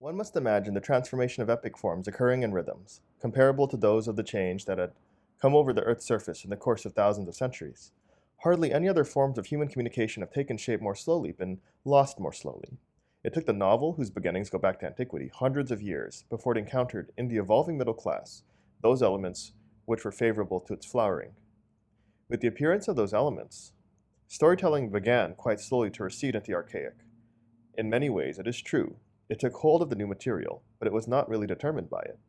One must imagine the transformation of epic forms occurring in rhythms, comparable to those of the change that had come over the Earth's surface in the course of thousands of centuries. Hardly any other forms of human communication have taken shape more slowly, been lost more slowly. It took the novel, whose beginnings go back to antiquity, hundreds of years before it encountered, in the evolving middle class, those elements which were favorable to its flowering. With the appearance of those elements, storytelling began quite slowly to recede into the archaic. In many ways, it is true, it took hold of the new material, but it was not really determined by it.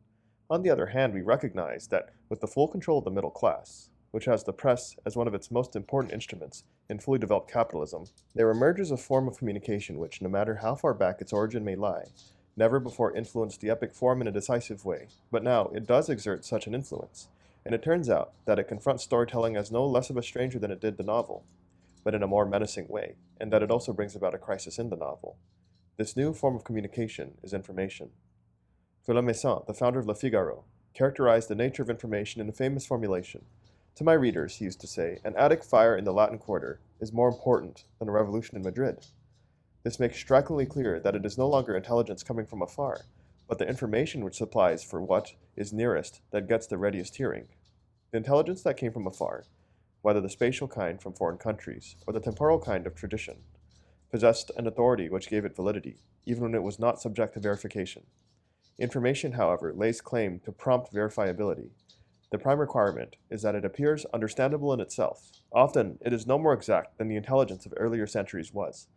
On the other hand, we recognize that with the full control of the middle class, which has the press as one of its most important instruments in fully developed capitalism, there emerges a form of communication which, no matter how far back its origin may lie, never before influenced the epic form in a decisive way, but now it does exert such an influence, and it turns out that it confronts storytelling as no less of a stranger than it did the novel, but in a more menacing way, and that it also brings about a crisis in the novel. This new form of communication is information. Illuminations, the founder of Le Figaro, characterized the nature of information in a famous formulation. To my readers, he used to say, an attic fire in the Latin Quarter is more important than a revolution in Madrid. This makes strikingly clear that it is no longer intelligence coming from afar, but the information which supplies for what is nearest that gets the readiest hearing. The intelligence that came from afar, whether the spatial kind from foreign countries or the temporal kind of tradition, possessed an authority which gave it validity, even when it was not subject to verification. Information, however, lays claim to prompt verifiability. The prime requirement is that it appears understandable in itself. Often, it is no more exact than the intelligence of earlier centuries was,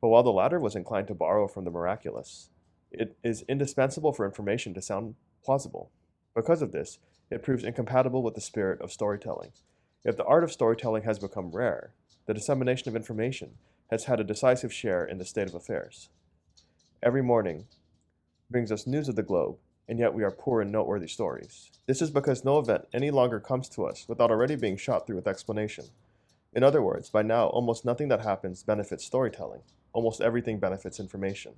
but while the latter was inclined to borrow from the miraculous, it is indispensable for information to sound plausible. Because of this, it proves incompatible with the spirit of storytelling. If the art of storytelling has become rare, the dissemination of information has had a decisive share in the state of affairs. Every morning brings us news of the globe, and yet we are poor in noteworthy stories. This is because no event any longer comes to us without already being shot through with explanation. In other words, by now, almost nothing that happens benefits storytelling. Almost everything benefits information.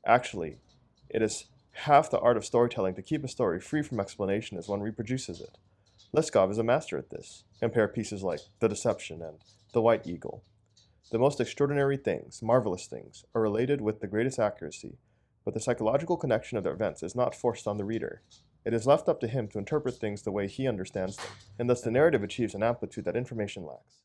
Actually, it is half the art of storytelling to keep a story free from explanation as one reproduces it. Leskov is a master at this. Compare pieces like The Deception and The White Eagle. The most extraordinary things, marvelous things, are related with the greatest accuracy, but the psychological connection of their events is not forced on the reader. It is left up to him to interpret things the way he understands them, and thus the narrative achieves an amplitude that information lacks.